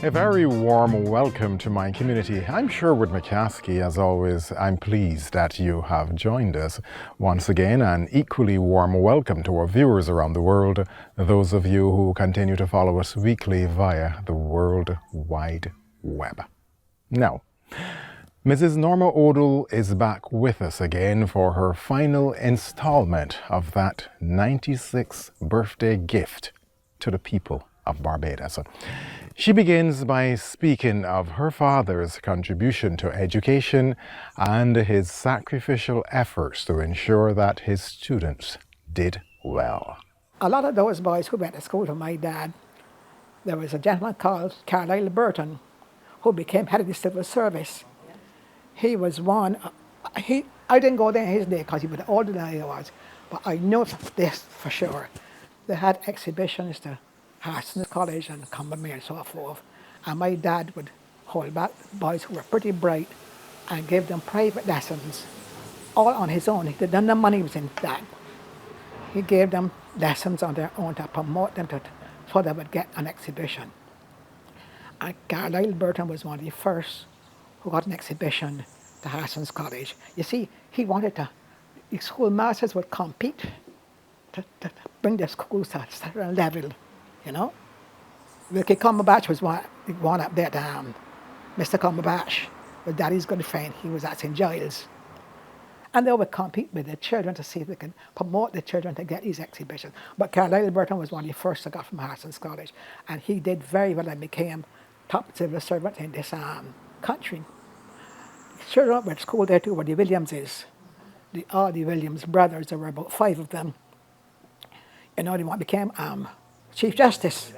A very warm welcome to my community. I'm Sherwood McCaskey. As always, I'm pleased that you have joined us once again. An equally warm welcome to our viewers around the world, those of you who continue to follow us weekly via the World Wide Web. Now, Mrs. Norma Odle is back with us again for her final installment of that 96th birthday gift to the people of Barbados. She begins by speaking of her father's contribution to education and his sacrificial efforts to ensure that his students did well. A lot of those boys who went to school with my dad, there was a gentleman called Carlisle Burton who became head of the civil service. He was one, I didn't go there in his day because he was older than I was, but I know this for sure. They had exhibitions to Harson's College and Convent and so forth. And my dad would hold back boys who were pretty bright and give them private lessons, all on his own. None of the money was in that. He gave them lessons on their own to promote them so they would get an exhibition. And Carlisle Burton was one of the first who got an exhibition to Harson's College. You see, he wanted the schoolmasters would compete to bring their schools to a certain level. You know, Wilkie Cumberbatch was one up there. Mr. Cumberbatch was Daddy's good friend. He was at St. Giles. And they would compete with the children to see if they can promote the children to get these exhibitions. But Carlisle Burton was one of the first that got from Harson's College. And he did very well and became top civil servant in this country. The children went to school there too, where the Williamses, all the Williams brothers. There were about 5 of them. You know, they became Chief Justice.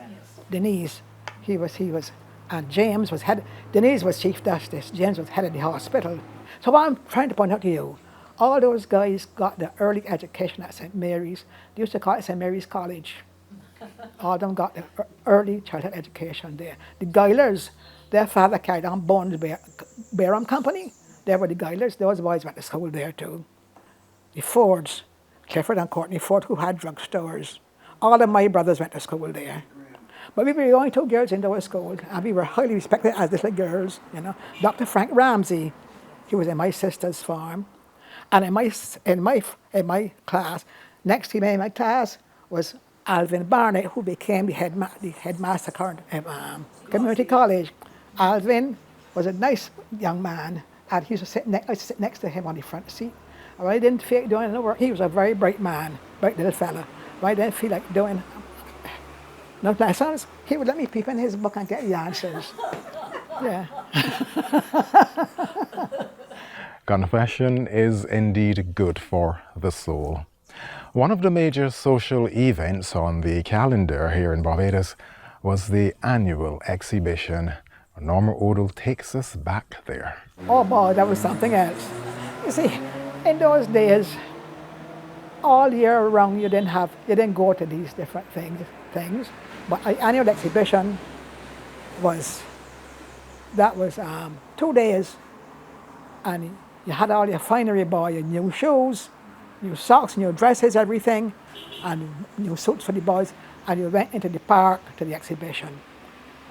Denise, he was, and James was head. Denise was Chief Justice. James was head of the hospital. So what I'm trying to point out to you, all those guys got their early education at St. Mary's. They used to call it St. Mary's College. All of them got their early childhood education there. The Guilers, their father carried on Bones Barham Company. They were the Guilers. Those boys went to school there too. The Fords, Clifford and Courtney Ford, who had drugstores. All of my brothers went to school there. But we were the only 2 girls in our school, and we were highly respected as little girls, you know. Dr. Frank Ramsey, he was in my sister's farm. And in my class, next to me in my class was Alvin Barnett, who became the headmaster of community college. Alvin was a nice young man, and he used to sit next to him on the front seat. And I didn't feel like doing any work. He was a very bright man, bright little fella. I didn't feel like doing no lessons. He would let me peep in his book and get the answers. Yeah. Confession is indeed good for the soul. One of the major social events on the calendar here in Barbados was the annual exhibition. Norma Odle takes us back there. Oh boy, that was something else. You see, in those days, all year round you didn't go to these different things. But an annual exhibition was 2 days, and you had all your finery, boy, your new shoes, new socks, new dresses, everything, and new suits for the boys, and you went into the park to the exhibition.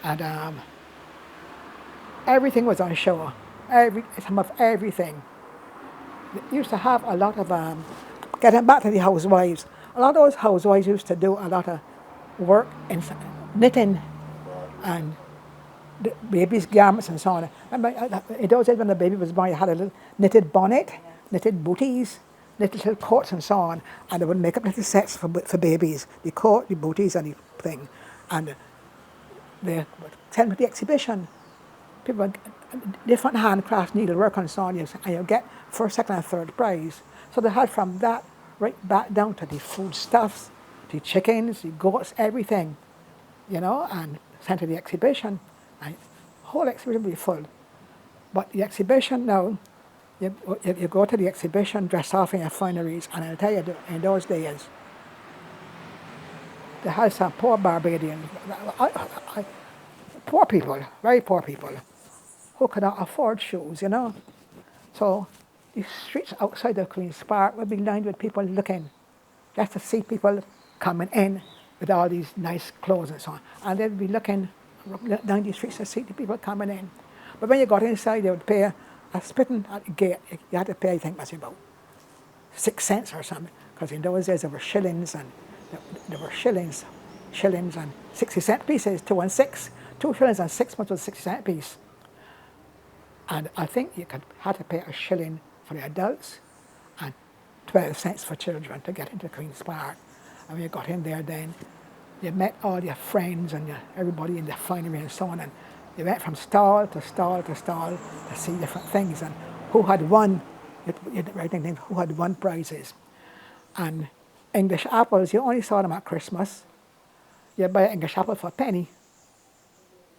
And everything was on show, some of everything. They used to have a lot of getting back to the housewives, a lot of those housewives used to do a lot of work in knitting and the baby's garments and so on. In those days when the baby was born, you had a little knitted bonnet, knitted booties, knitted little coats and so on, and they would make up little sets for babies, the coat, the booties and the thing. And they would send to the exhibition. People would different handcraft needlework and so on, and you get first, second and third prize. So they had from that right back down to the foodstuffs, the chickens, the goats, everything, you know, and sent to the exhibition. And the whole exhibition would be full. But the exhibition now, you go to the exhibition dressed off in your fineries, and I'll tell you, in those days, they had some poor Barbadians, poor people, very poor people, who could not afford shoes, you know. So the streets outside of Queen's Park would be lined with people looking, just to see people coming in with all these nice clothes and so on. And they'd be looking down the streets to see the people coming in. But when you got inside, they would pay a spitting at the gate. You had to pay, I think, was about 6 cents or something, because in those days there were shillings and there were shillings and 60-cent pieces, 2 and 6. 2 shillings and 6 months was a 60-cent piece. And I think you had to pay a shilling for the adults and 12 cents for children to get into Queen's Park. And when you got in there then, you met all your friends and everybody in the finery and so on, and you went from stall to stall to stall to see different things and who had won, you'd write names, who had won prizes. And English apples, you only saw them at Christmas. You'd buy an English apple for a penny.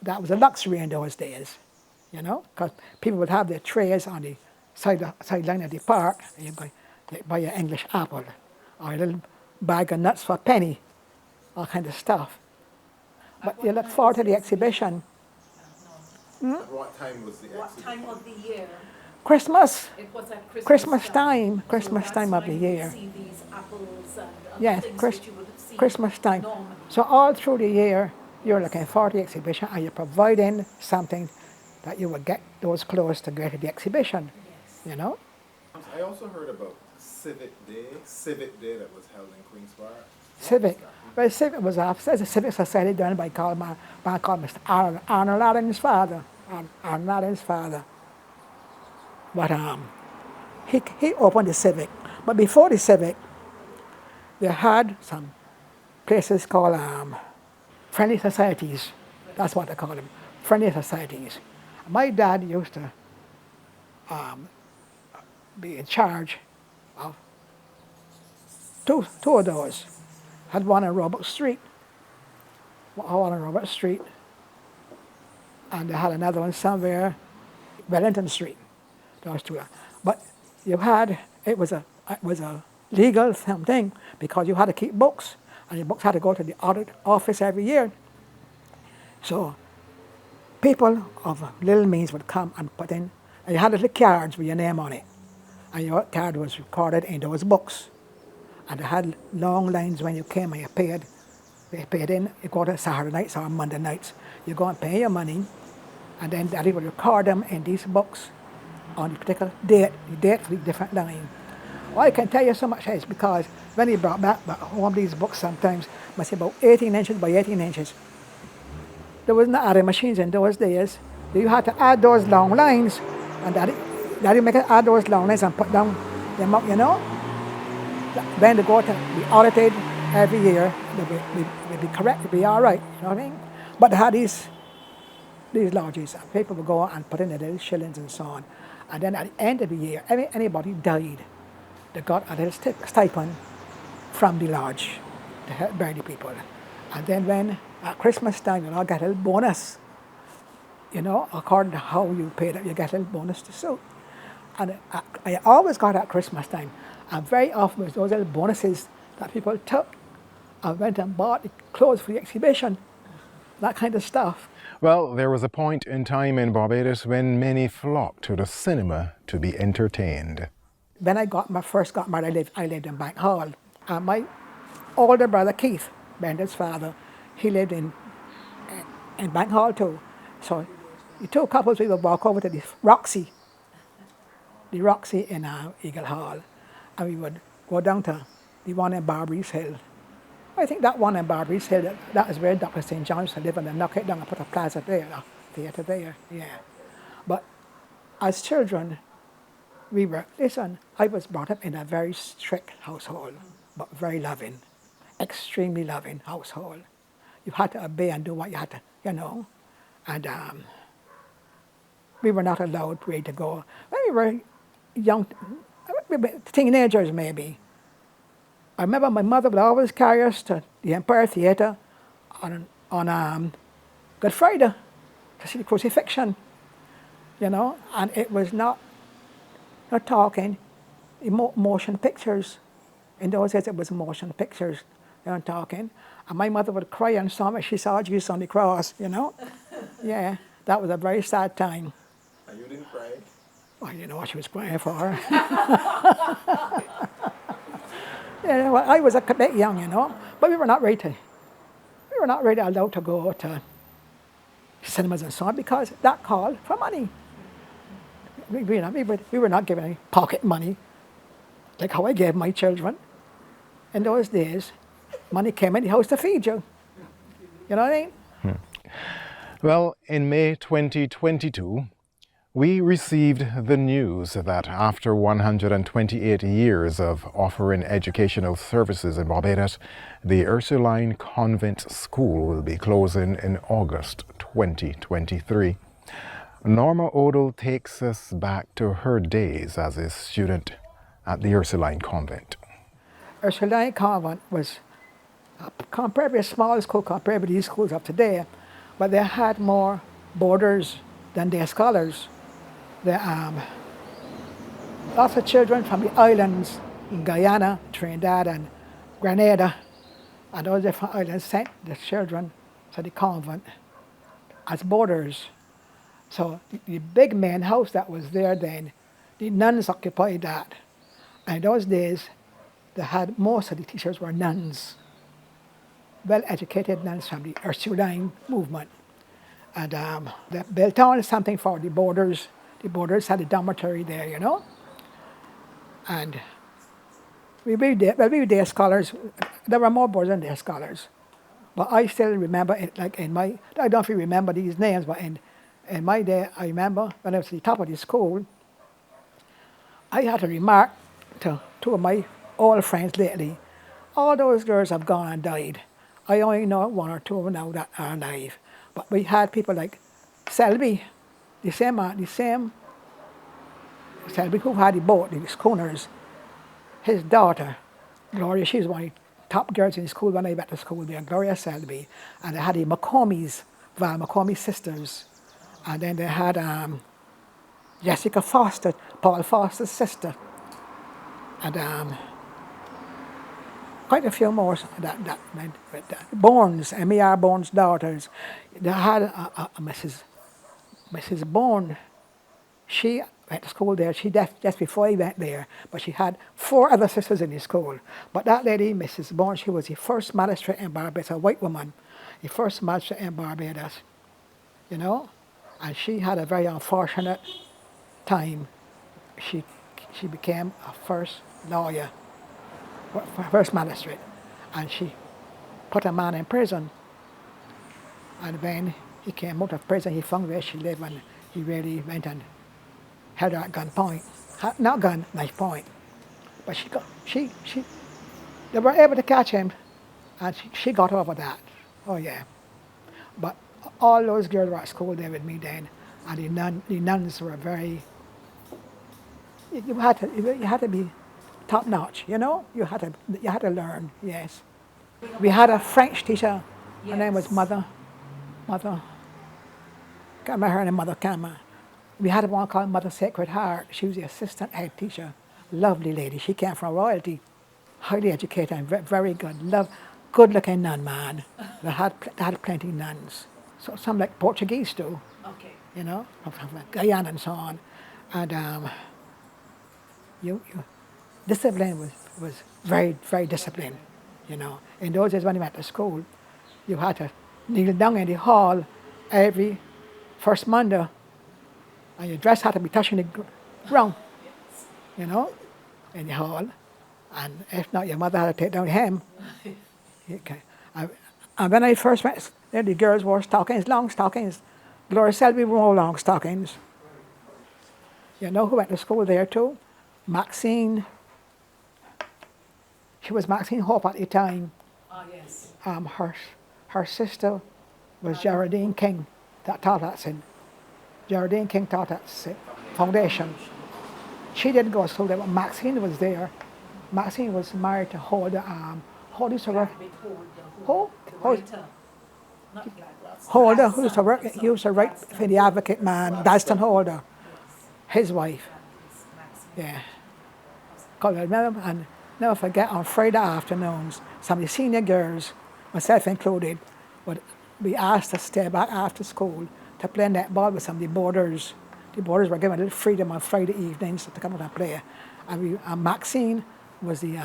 That was a luxury in those days, you know, because people would have their trays on the sideline of the park, and you'd buy an English apple or a little bag of nuts for a penny, all kind of stuff. But you look forward to the exhibition. What time was the exhibition? What time of the year? Christmas. It was at Christmas time. So Christmas that's time of why the you would year. see these apples and Yes, things that you would see Christmas time. normally. So all through the year, you're looking forward to the exhibition and you're providing something that you will get those clothes to get to the exhibition, you know? I also heard about Civic Day that was held in Queen's Park. Civic. Well, Civic was a civic society done by a man called Mr. Arnold Allen's father. Arnold Allen's father. But he opened the Civic. But before the Civic, they had some places called friendly societies. That's what they call them, friendly societies. My dad used to be in charge of two of those. Had one on Robert Street, and they had another one somewhere, Wellington Street. Those two. But you had, it was a legal thing because you had to keep books, and your books had to go to the audit office every year. So people of little means would come and put in, and you had little cards with your name on it, and your card was recorded in those books. And they had long lines when you came and you paid. They paid in, you go to Saturday nights or Monday nights. You go and pay your money, and then Daddy would record them in these books on the particular date, the date for the different line. Well, I can tell you so much is because when he brought back home these books sometimes, must be about 18 inches by 18 inches. There wasn't adding machines in those days. You had to add those long lines, and Daddy make it add those long lines and put down them up, you know. When they go to be audited every year, they'll be correct, they'll be all right, you know what I mean? But they had these lodges, and people would go and put in their little shillings and so on. And then at the end of the year, anybody died, they got a little stipend from the lodge to help bury the people. And then when at Christmas time, you know, get a little bonus, you know, according to how you paid it, you get a little bonus to suit. And I always got at Christmas time. And very often it was those little bonuses that people took and went and bought the clothes for the exhibition, that kind of stuff. Well, there was a point in time in Barbados when many flocked to the cinema to be entertained. When I first got married, I lived in Bank Hall. And my older brother Keith, Brenda's father, he lived in Bank Hall too. So the two couples, we would walk over to the Roxy in Eagle Hall. And we would go down to the one in Barbary Hill. I think that one in Barbary Hill, that is where Dr. St. John used to live, and they knock it down and put a plaza there, a theatre there, yeah. But as children, I was brought up in a very strict household, but very loving, extremely loving household. You had to obey and do what you had to, you know. And we were not allowed really to go. When we were young, teenagers maybe. I remember my mother would always carry us to the Empire Theatre on Good Friday to see the crucifixion, you know, and it was not talking, motion pictures. In those days it was motion pictures, they weren't talking. And my mother would cry and sob when she saw Jesus on the cross, you know. Yeah, that was a very sad time. And you didn't cry? I didn't know what she was crying for. Yeah, well, I was a bit young, you know, but we were not really allowed to go to cinemas and so on, because that called for money. We were not given any pocket money, like how I gave my children. In those days, money came in the house to feed you. You know what I mean? Well, in May 2022, we received the news that after 128 years of offering educational services in Barbados, the Ursuline Convent School will be closing in August 2023. Norma Odle takes us back to her days as a student at the Ursuline Convent. Ursuline Convent was compared with a small school compared with these schools of today, but they had more boarders than their scholars. Lots of children from the islands in Guyana, Trinidad, and Grenada, and those different islands sent the children to the convent as boarders. So the big main house that was there then, the nuns occupied that. And in those days, they had most of the teachers were nuns, well-educated nuns from the Ursuline movement. And they built on something for the boarders. The boarders had a dormitory there, you know. And we were day scholars. There were more boarders than day scholars. But I still remember it, like in my, I don't know if you remember these names, but in my day, I remember when I was at the top of the school, I had to remark to two of my old friends lately, all those girls have gone and died. I only know one or two of them now that are alive. But we had people like Selby, the same Selby who had the boat, the schooners. His daughter, Gloria, she's one of the top girls in school when I went to school there, Gloria Selby. And they had the McCormie's, Val McCormie sisters. And then they had Jessica Foster, Paul Foster's sister. And quite a few more that Bourne's, M.E.R. Bourne's daughters. They had Mrs. Bourne. She went to school there. She just before I went there, but she had 4 other sisters in the school. But that lady, Mrs. Bourne, she was the first magistrate in Barbados, a white woman, the first magistrate in Barbados, you know. And she had a very unfortunate time. She became a first lawyer, first magistrate, and she put a man in prison. And when he came out of prison, he found where she lived, and he really went and held her at gunpoint. Not gun, knife point. But they were able to catch him, and she got over that. Oh yeah. But all those girls were at school there with me then, and the nuns were very. You had to be top notch, you know. You had to learn. Yes. We had a French teacher. Her name was Mother. Can't remember her name, Mother Kama. We had one called Mother Sacred Heart. She was the assistant head teacher. Lovely lady. She came from royalty. Highly educated and very good. Good-looking nun, man. They had plenty of nuns. So some like Portuguese too. Okay. You know, from Guyana and so on. And discipline was very, very disciplined, you know. In those days when you went to school, you had to kneel down in the hall every first Monday, and your dress had to be touching the ground, you know, in the hall. And if not, your mother had to take down the hem. Okay. And when I first went, then the girls wore stockings, long stockings. Gloria Selby wore long stockings. You know who went to school there too? Maxine. She was Maxine Hope at the time. Oh, yes. Her sister was Geraldine King that taught us in. Geraldine King taught us foundation. She didn't go to school there, but Maxine was there. Maxine was married to Holder. Holder used to work. Holder, who used to work. He used to write for the Advocate man, Dalston Holder, his wife. Yeah. Because I remember, and never forget, on Friday afternoons, some of the senior girls, myself included, would be asked to stay back after school to play netball with some of the boarders. The boarders were given a little freedom on Friday evenings to come out and play. And Maxine was the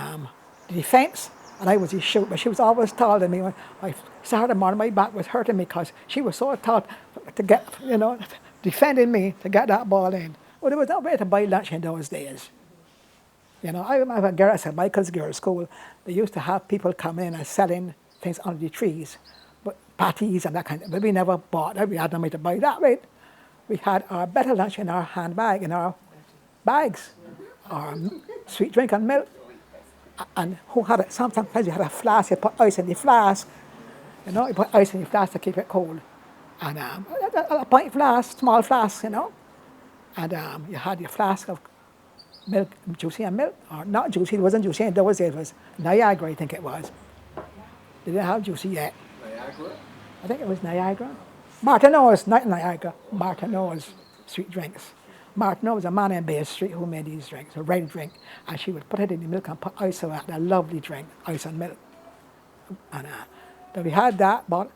defense, and I was his shoot, but she was always taller than me. When I Saturday morning, my back was hurting me because she was so tall to get, defending me to get that ball in. Well, there was no way to buy lunch in those days. I remember a girl at St. Michael's Girls' School, they used to have people come in and selling things under the trees, but patties and that kind of, but we never bought it. We had no money to buy that, right? We had our better lunch in our handbag, in our bags, our sweet drink and milk. And who had it? Sometimes you had a flask, you put ice in the flask. You put ice in the flask to keep it cold. And a pint flask, small flask, And you had your flask of milk, juicy and milk. Or not juicy, it wasn't juicy in those days, it was Niagara, I think it was. They didn't have juicy yet. Niagara? I think it was Niagara. Martineau's, not Niagara, Martineau's sweet drinks. Martineau was a man in Bay Street who made these drinks, a red drink, and she would put it in the milk and put ice on it, a lovely drink, ice and milk. And then we had that, bought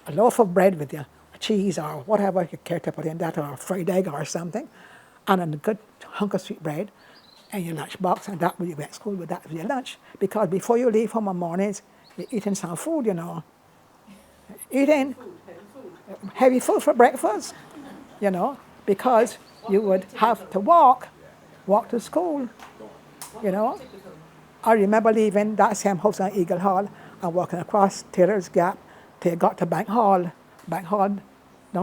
a loaf of bread with you, cheese or whatever you care to put in that, or a fried egg or something, and a good hunk of sweet bread in your lunch box, and that when you went to school with that for your lunch. Because before you leave home on mornings, you're eating some food, Eating heavy food for breakfast, because you would have to walk to school, I remember leaving that same house on Eagle Hall and walking across Taylor's Gap till you got to Bank Hall down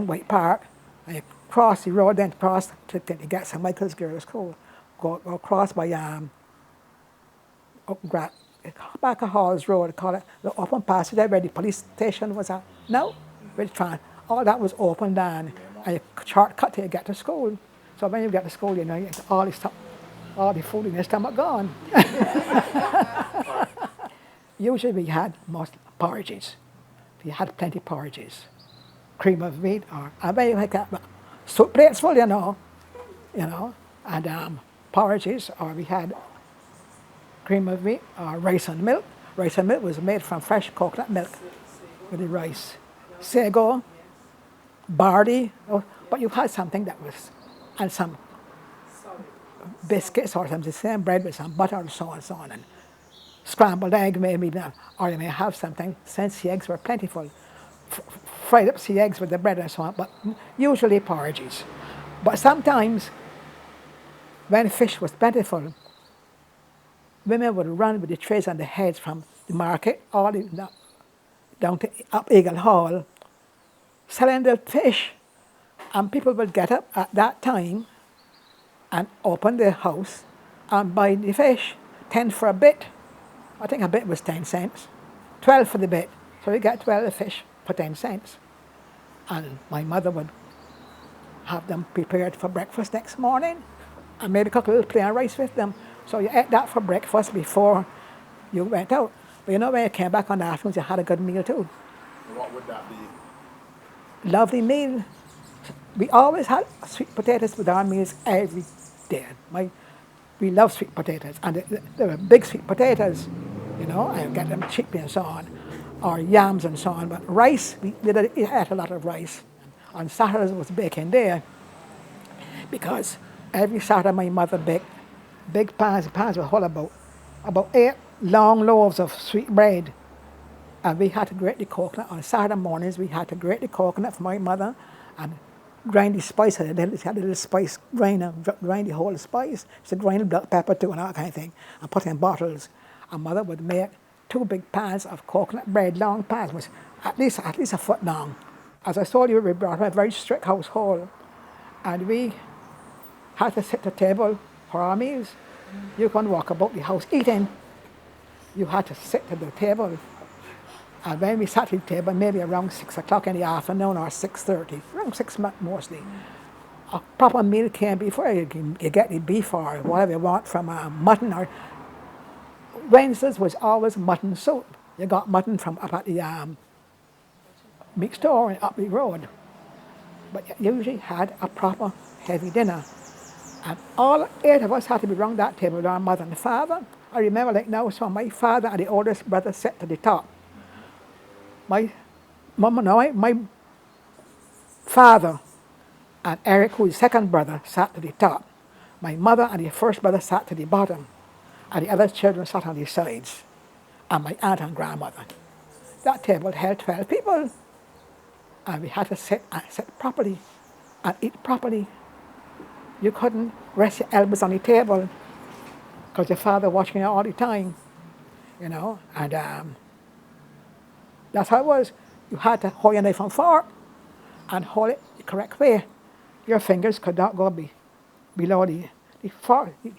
White Park, and you cross the road, then cross to get St. Michael's Girls' School, go across by back of Hall's Road, call it the open passage there where the police station was at. No, all that was open then, and you shortcut till you get to school. So when you get to school, you get all the food in your stomach gone. Usually we had most porridges. We had plenty of porridges, cream of wheat, or soup plates full, and porridges, or we had cream of wheat or rice and milk. Rice and milk was made from fresh coconut milk with the rice. Sago, barley, but you had something that was, and some biscuits or some the same bread with some butter and so on, and scrambled egg maybe, or you may have something, since the eggs were plentiful, fried up the eggs with the bread and so on, but usually porridges. But sometimes, when fish was plentiful, women would run with the trays on their heads from the market all down to up Eagle Hall, selling the fish. And people would get up at that time and open their house and buy the fish, 10 for a bit. I think a bit was 10 cents, 12 for the bit. So you get 12 fish for 10 cents. And my mother would have them prepared for breakfast next morning and maybe cook a little plain rice with them. So you ate that for breakfast before you went out. But when you came back on the afternoons, you had a good meal too. What would that be? Lovely meal. We always had sweet potatoes with our meals every day. We love sweet potatoes, and they were big sweet potatoes, I get them cheaply and so on, or yams and so on. But rice, we ate a lot of rice. On Saturdays was baking day, because every Saturday my mother baked big pans were whole about 8 long loaves of sweet bread. And we had to grate the coconut. On Saturday mornings, we had to grate the coconut for my mother and grind the spice. She had a little spice grinder, grind the whole spice. She grind black pepper too and all that kind of thing, and put in bottles. And mother would make 2 big pans of coconut bread, long pans, was at least a foot long. As I told you, we brought up a very strict household, and we had to sit at the table for our meals. You couldn't walk about the house eating. You had to sit at the table. And when we sat at the table, maybe around 6 o'clock in the afternoon or 6:30, around 6 mostly, a proper meal came before you get the beef or whatever you want from mutton. Or Wednesdays was always mutton soup. You got mutton from up at the meat store up the road. But you usually had a proper heavy dinner. And all 8 of us had to be around that table with our mother and father. I remember like now, so my father and the oldest brother sat to the top. My father and Eric, who is the second brother, sat to the top. My mother and the first brother sat to the bottom. And the other children sat on the sides. and my aunt and grandmother. That table held 12 people, and we had to sit properly and eat properly. You couldn't rest your elbows on the table because your father watching you all the time, and that's how it was. You had to hold your knife and fork and hold it the correct way. Your fingers could not go below the fork. The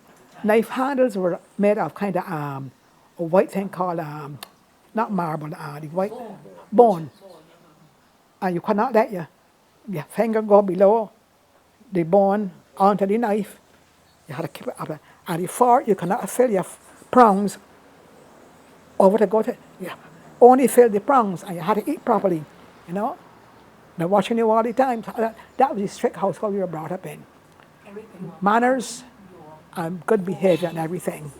knife handles were made of kind of a white thing called, not marble, the white bone. And you could not let your finger go below the bone onto the knife. You had to keep it up. And the fork, you cannot fill your prongs over to go to, only fill the prongs, and you had to eat properly, They're watching you all the time. So that was the strict household we were brought up in. Manners and good behavior and everything.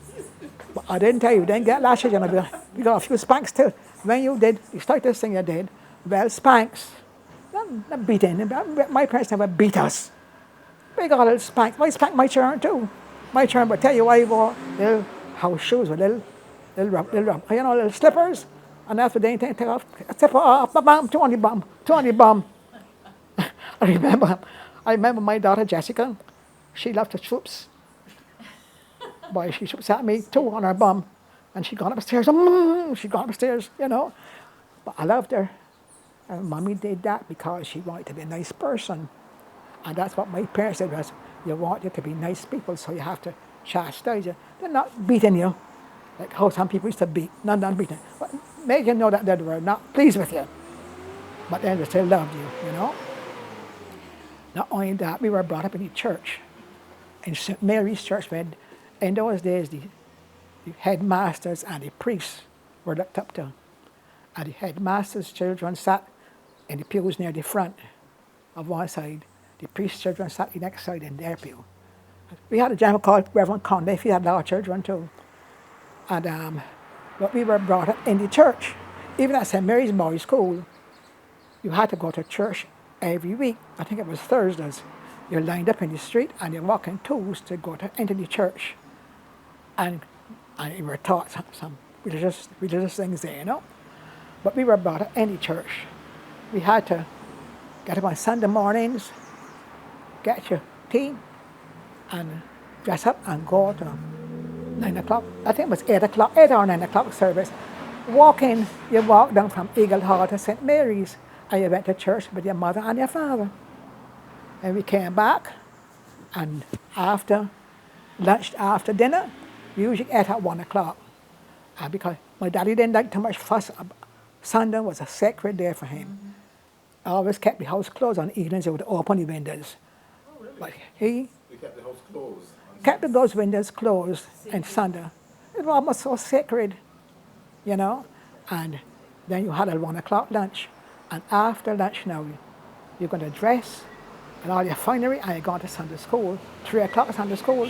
But I didn't tell you, you didn't get lashes, you got a few spanks too. When you did, the slightest thing you did, well, spanks. Not beating. My parents never beat us. We got a little spank. I spanked my children too. My children would tell you I wore little house shoes with little little slippers. And after they take off, slipper off, bam, two on the bum. I remember my daughter Jessica. She loved the troops. Boy, she sat me two on her bum, and she got upstairs. But I loved her. And Mommy did that because she wanted to be a nice person. And that's what my parents said was, you want you to be nice people, so you have to chastise you. They're not beating you, like how some people used to beat. Not beating. But make you know that they were not pleased with you. But then they still loved you, Not only that, we were brought up in the church. In St. Mary's Church, when in those days the headmasters and the priests were looked up to. And the headmaster's children sat in the pews near the front of one side. The priest's children sat the next side in their pew. We had a gentleman called Reverend Conde. He had our children too. And but we were brought up in the church. Even at St. Mary's Boys' School, you had to go to church every week. I think it was Thursdays. You're lined up in the street and you're walking twos to go into the church. And you were taught some religious things there, But we were brought up in the church. We had to get up on Sunday mornings, get your tea, and dress up and go to 9 o'clock. I think it was 8 o'clock, 8 or 9 o'clock service. You walk down from Eagle Hall to St. Mary's, and you went to church with your mother and your father. And we came back, and after lunch, after dinner, we usually ate at 1 o'clock. And because my daddy didn't like too much fuss, Sunday was a sacred day for him. I always kept the house closed on evenings. He would open the windows. Oh, really? But They kept the house closed? kept those windows closed on Sunday. It was almost so sacred, And then you had a 1 o'clock lunch. And after lunch now, you're going to dress and all your finery, and you're going to Sunday school. 3 o'clock Sunday school.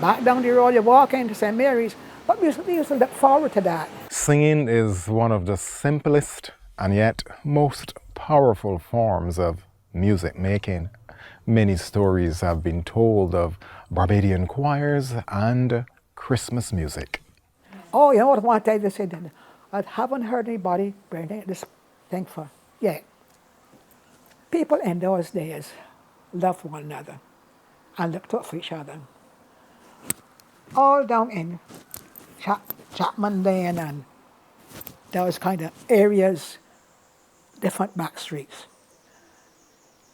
Back down the road, you walk into St. Mary's. But we used to look forward to that. Singing is one of the simplest and yet most powerful forms of music making. Many stories have been told of Barbadian choirs and Christmas music. Oh, you know what I want to tell you? They said, I haven't heard anybody bring this thing for yet. People in those days loved one another and looked out for each other. All down in Chapman Lane and those kind of areas, different back streets.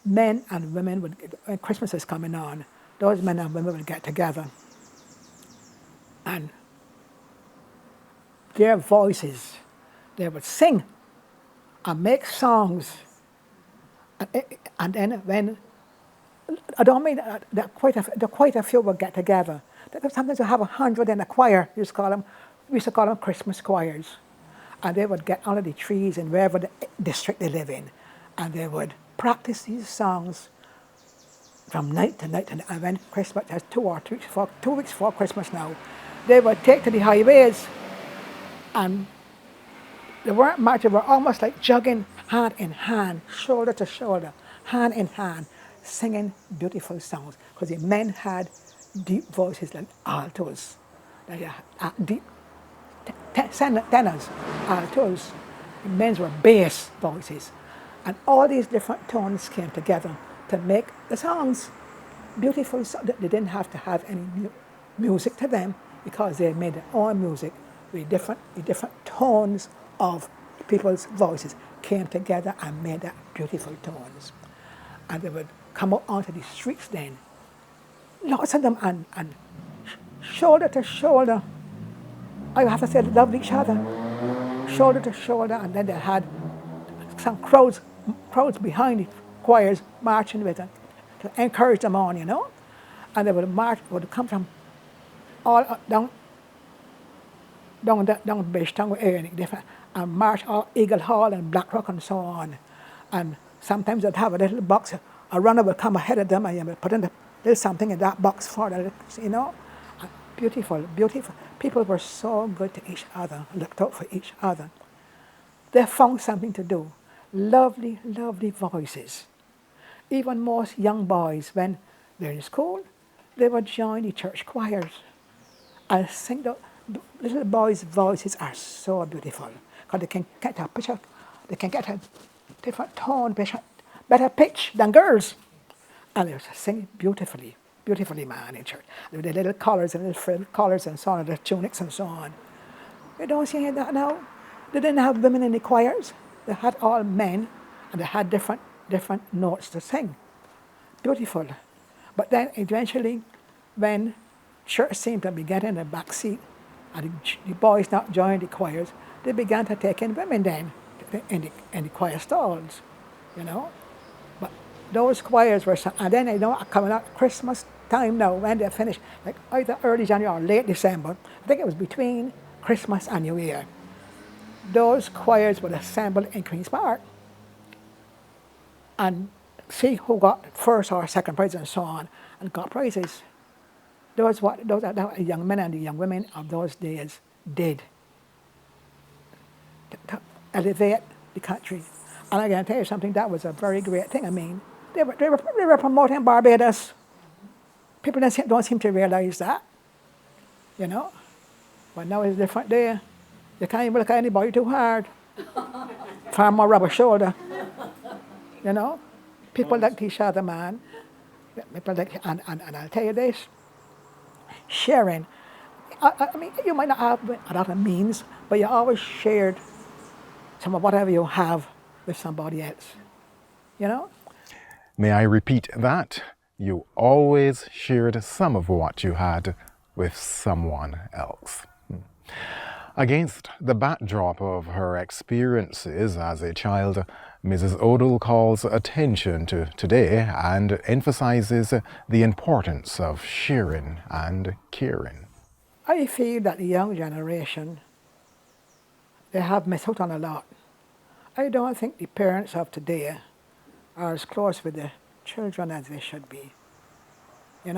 Men and women would, when Christmas is coming on, those men and women would get together. And their voices, they would sing and make songs. And then when, I don't mean that quite a few would get together. Sometimes you have 100 in a choir, we used to call them Christmas choirs. And they would get under the trees in wherever the district they live in, and they would practice these songs from night to night. And when Christmas, that's 2 weeks before Christmas now, they would take to the highways, and they weren't much, they were almost like jogging hand in hand, shoulder to shoulder, hand in hand, singing beautiful songs. Because the men had deep voices like altos, like deep tenors, altos. Men's were bass voices. And all these different tones came together to make the songs beautiful. So that they didn't have to have any music to them because they made their own music with different tones of people's voices came together and made that beautiful tones. And they would come up onto the streets then, lots of them, and shoulder to shoulder, I have to say, they loved each other, shoulder to shoulder, and then they had some crowds behind the choirs marching with them to encourage them on, and they would march, would come from all up, down Bishtown area, different, and march all Eagle Hall and Blackrock and so on. And sometimes they'd have a little box, a runner would come ahead of them and you would put in a little something in that box for them, And beautiful, beautiful. People were so good to each other, looked out for each other. They found something to do. Lovely, lovely voices. Even most young boys, when they're in school, they would join the church choirs and sing. The little boys' voices are so beautiful because they can get a picture, they can get a different tone, better pitch than girls. And they would sing beautifully, beautifully, man, in church. With their little collars and little frill collars and so on, their tunics and so on. You don't see that now. They didn't have women in the choirs. They had all men, and they had different notes to sing. Beautiful. But then eventually, when church seemed to be getting the back seat, and the boys not joining the choirs, they began to take in women then in the choir stalls, But those choirs were, and then coming out Christmas time now, when they finished, like either early January or late December, I think it was between Christmas and New Year, those choirs would assemble in Queen's Park and see who got first or second prize and so on, and got prizes. Those are the young men and the young women of those days did to elevate the country. And I can tell you something, that was a very great thing. I mean, they were promoting Barbados. People don't seem to realize that, But now it's a different day. You can't even look at anybody too hard. Far more rubber shoulder, People like each other, man. People like, and I'll tell you this, sharing. I mean, you might not have a lot of means, but you always shared some of whatever you have with somebody else, May I repeat that? You always shared some of what you had with someone else. Against the backdrop of her experiences as a child, Mrs. Odle calls attention to today and emphasizes the importance of sharing and caring. I feel that the young generation, they have missed out on a lot. I don't think the parents of today are as close with the children as they should be. They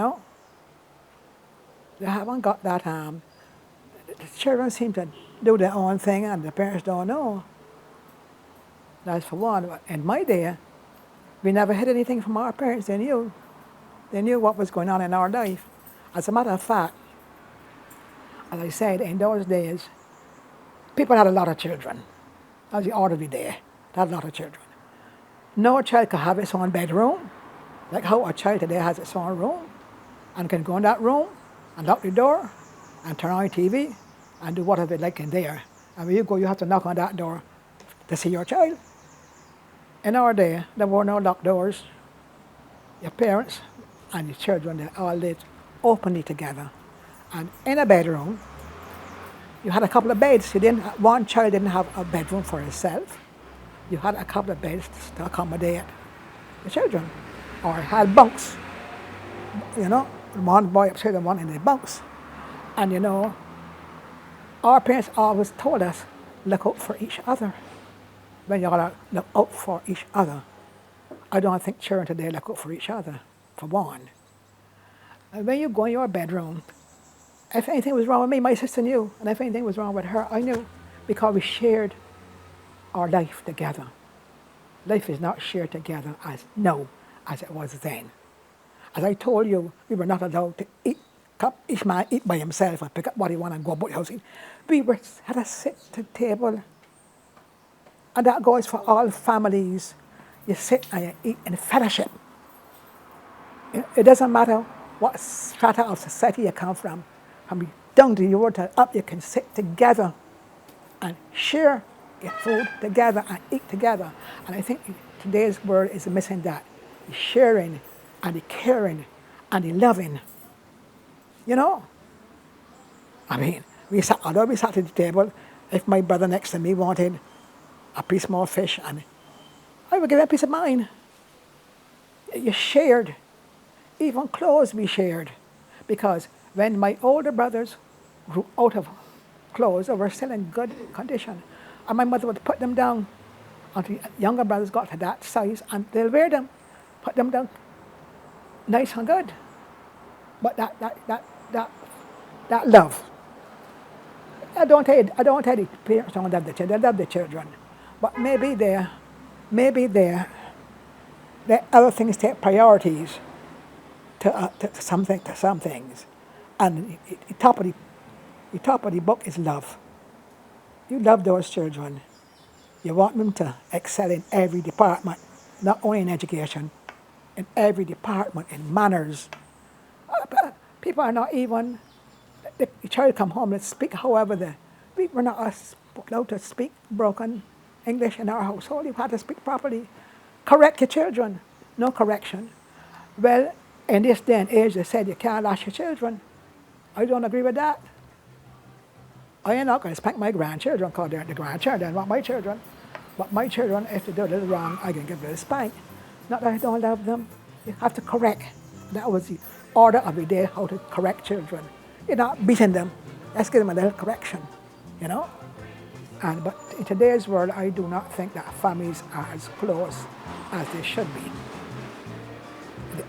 haven't got that the children seem to do their own thing and the parents don't know. That's for one. But in my day, we never had anything from our parents. They knew what was going on in our life. As a matter of fact, as I said, in those days, people had a lot of children. That was the order of the day. They had a lot of children. No child could have its own bedroom, like how a child today has its own room, and can go in that room and lock the door and turn on your TV and do whatever they like in there. And when you go, you have to knock on that door to see your child. In our day, there were no locked doors. Your parents and your children, they all lived openly together. And in a bedroom, you had a couple of beds. One child didn't have a bedroom for himself. You had a couple of beds to accommodate the children, or had bunks. One boy upstairs and one in the bunks. And our parents always told us, look out for each other. When you gotta look out for each other. I don't think children today look out for each other, for one. And when you go in your bedroom, if anything was wrong with me, my sister knew. And if anything was wrong with her, I knew. Because we shared our life together. Life is not shared together as it was then. As I told you, we were not allowed to eat come, each man eat by himself and pick up what he want and go about the house. We were had to sit at the table, and that goes for all families. You sit and you eat in fellowship. It doesn't matter what strata of society you come from down to your to up, you can sit together and share your food together and eat together. And I think today's world is missing that. The sharing and the caring and the loving. You know? I mean, although we sat at the table, if my brother next to me wanted a piece more fish, and I would give him a piece of mine. You shared. Even clothes we shared. Because when my older brothers grew out of clothes, they were still in good condition. And my mother would put them down until younger brothers got to that size, and they'll wear them, put them down nice and good. But that love. I don't tell the parents don't love the children, they love the children. But maybe let other things take priorities to some things. And the top of the book is love. You love those children. You want them to excel in every department, not only in education, in every department, in manners. People are not even, the child come home and speak however we're not allowed to speak broken English in our household. You have to speak properly. Correct your children. No correction. Well, in this day and age, they said you can't lash your children. I don't agree with that. I am not going to spank my grandchildren because they're the grandchildren, not my children. But my children, if they do a little wrong, I can give them a spank. Not that I don't love them. You have to correct. That was the order of the day, how to correct children. You're not beating them. Let's give them a little correction, you know? But in today's world, I do not think that families are as close as they should be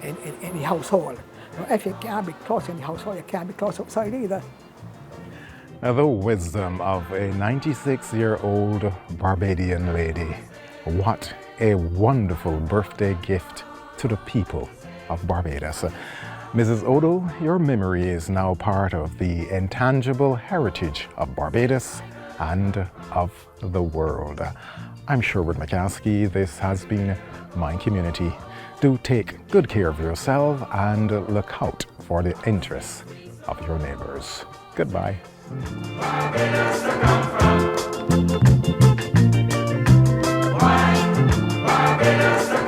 in the household. But if you can't be close in the household, you can't be close outside either. Now, the wisdom of a 96-year-old Barbadian lady. What a wonderful birthday gift to the people of Barbados. Mrs. Odle, your memory is now part of the intangible heritage of Barbados and of the world. I'm Sherwood McCaskey. This has been My Community. Do take good care of yourself and look out for the interests of your neighbors. Goodbye. Barbados to come from. Why? Barbados to